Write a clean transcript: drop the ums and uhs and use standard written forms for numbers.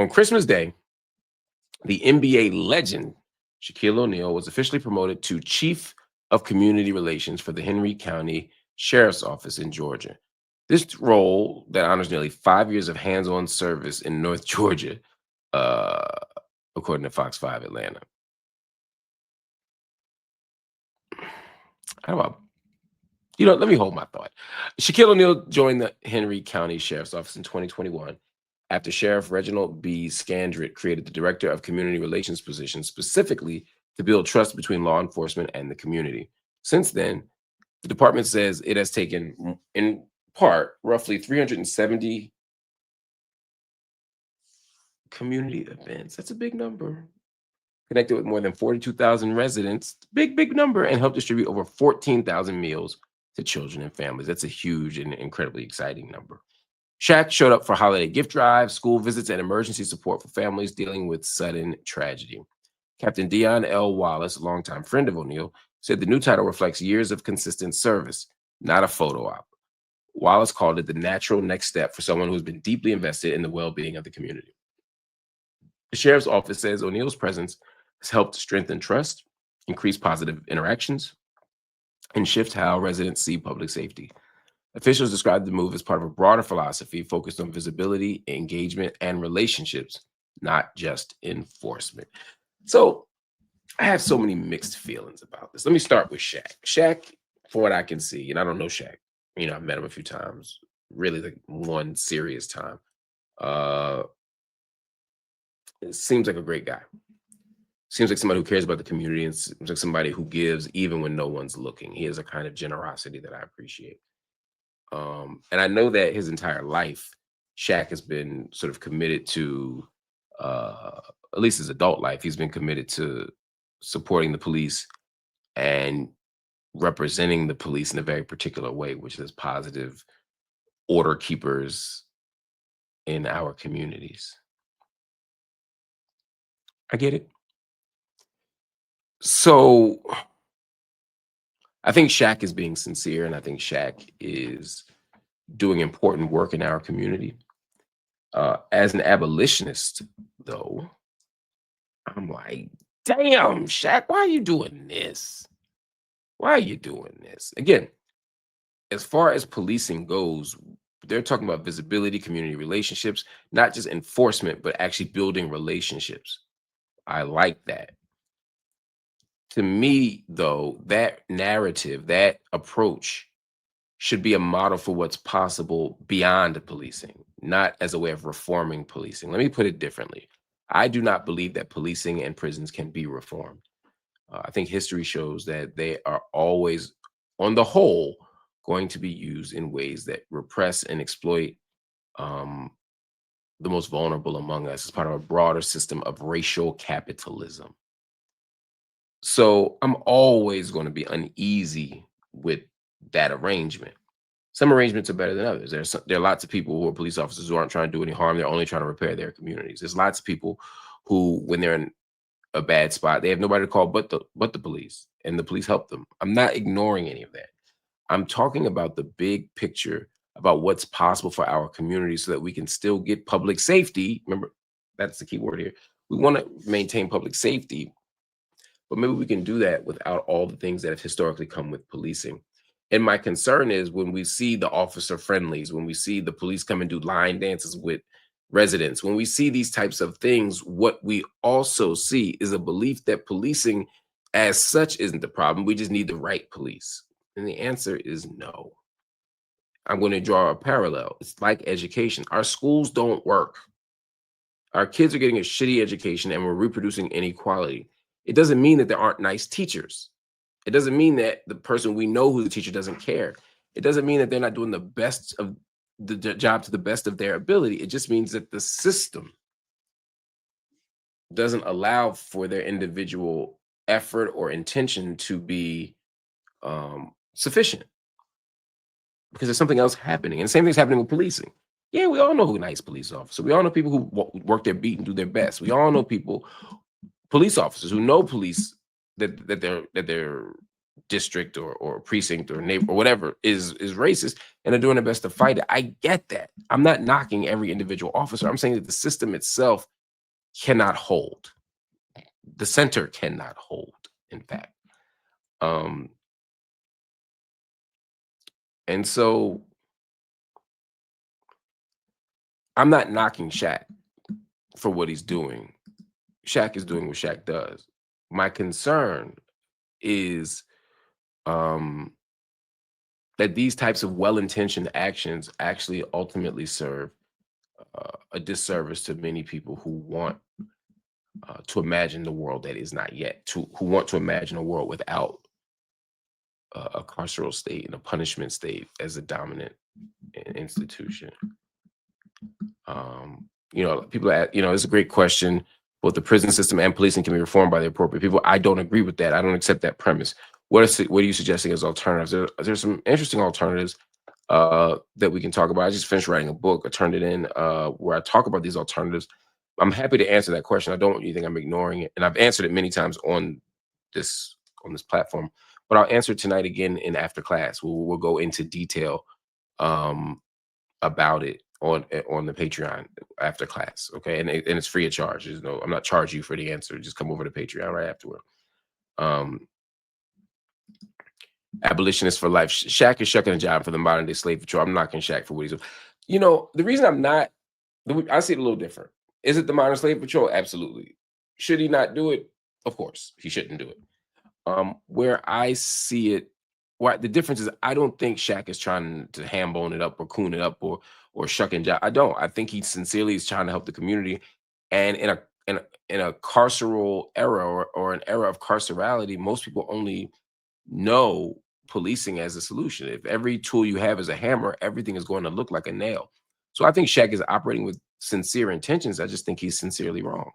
On Christmas Day, the NBA legend Shaquille O'Neal was officially promoted to Chief of Community Relations for the Henry County Sheriff's Office in Georgia. This role that honors nearly 5 years of hands-on service in North Georgia, uh, according to Fox 5 Atlanta. How about, let me hold my thought. Shaquille O'Neal joined the Henry County Sheriff's Office in 2021 after Sheriff Reginald B. Scandrett created the Director of Community Relations position specifically to build trust between law enforcement and the community. Since then, the department says it has taken, in part, roughly 370 community events. That's a big number. Connected with more than 42,000 residents, big number, and helped distribute over 14,000 meals to children and families. That's a huge and incredibly exciting number. Shaq showed up for holiday gift drives, school visits, and emergency support for families dealing with sudden tragedy. Captain Dion L. Wallace, a longtime friend of O'Neal, said the new title reflects years of consistent service, not a photo op. Wallace called it the natural next step for someone who's been deeply invested in the well-being of the community. The sheriff's office says O'Neal's presence has helped strengthen trust, increase positive interactions, and shift how residents see public safety. Officials described the move as part of a broader philosophy focused on visibility, engagement, and relationships, not just enforcement. So I have so many mixed feelings about this. Let me start with Shaq. Shaq, for what I can see, and I don't know Shaq, I've met him a few times, really like one serious time. It seems like a great guy. Seems like somebody who cares about the community and seems like somebody who gives even when no one's looking. He has a kind of generosity that I appreciate. And I know that his entire life, Shaq has been sort of committed to, at least his adult life, he's been committed to supporting the police and representing the police in a very particular way, which is positive order keepers in our communities. I get it. So I think Shaq is being sincere, and I think Shaq is doing important work in our community. As an abolitionist, though, I'm like, damn, Shaq, why are you doing this? Why are you doing this? Again, as far as policing goes, they're talking about visibility, community relationships, not just enforcement, but actually building relationships. I like that. To me, though, that narrative, that approach should be a model for what's possible beyond policing, not as a way of reforming policing. Let me put it differently. I do not believe that policing and prisons can be reformed. I think history shows that they are always, on the whole, going to be used in ways that repress and exploit the most vulnerable among us as part of a broader system of racial capitalism. So I'm always going to be uneasy with that arrangement. Some arrangements are better than others. There are lots of people who are police officers who aren't trying to do any harm. They're only trying to repair their communities. There's lots of people who, when they're in a bad spot, they have nobody to call but the police, and the police help them. I'm not ignoring any of that. I'm talking about the big picture about what's possible for our community so that we can still get public safety. Remember, that's the key word here. We want to maintain public safety, but maybe we can do that without all the things that have historically come with policing. And my concern is when we see the officer friendlies, when we see the police come and do line dances with residents, when we see these types of things, what we also see is a belief that policing as such isn't the problem. We just need the right police. And the answer is no. I'm going to draw a parallel. It's like education. Our schools don't work. Our kids are getting a shitty education and we're reproducing inequality. It doesn't mean that there aren't nice teachers. It doesn't mean that the person we know who the teacher doesn't care. It doesn't mean that they're not doing the best of the job to the best of their ability. It just means that the system doesn't allow for their individual effort or intention to be sufficient because there's something else happening. And the same thing's happening with policing. Yeah, we all know who nice police officers. We all know people who work their beat and do their best. We all know people, police officers who know police that they're district or precinct or neighbor or whatever is racist, and they're doing their best to fight it. I get that. I'm not knocking every individual officer. I'm saying that the system itself cannot hold. The center cannot hold, in fact. Um, and so I'm not knocking Shaq for what he's doing. Shaq is doing what Shaq does. My concern is um, that these types of well-intentioned actions actually ultimately serve a disservice to many people who want to imagine the world that is not yet, to who want to imagine a world without a carceral state and a punishment state as a dominant institution. People it's a great question. Both the prison system and policing can be reformed by the appropriate people. I don't agree with that. I don't accept that premise. What are you suggesting as alternatives? There's some interesting alternatives that we can talk about. I just finished writing a book. I turned it in where I talk about these alternatives. I'm happy to answer that question. I don't want you to think I'm ignoring it, and I've answered it many times on this platform. But I'll answer it tonight again in after class. We'll go into detail about it on the Patreon after class. Okay, and it's free of charge. I'm not charging you for the answer. Just come over to Patreon right afterward. Abolitionist for life. Shaq is shucking a job for the modern day slave patrol. I'm knocking Shaq for what he's doing. The reason I'm not, I see it a little different. Is it the modern slave patrol? Absolutely. Should he not do it? Of course, he shouldn't do it. Where I see it, the difference is I don't think Shaq is trying to ham bone it up or coon it up or shuck and jive. I don't. I think he sincerely is trying to help the community. And in a carceral era or an era of carcerality, most people only know policing as a solution. If every tool you have is a hammer, everything is going to look like a nail. So I think Shaq is operating with sincere intentions. I just think he's sincerely wrong.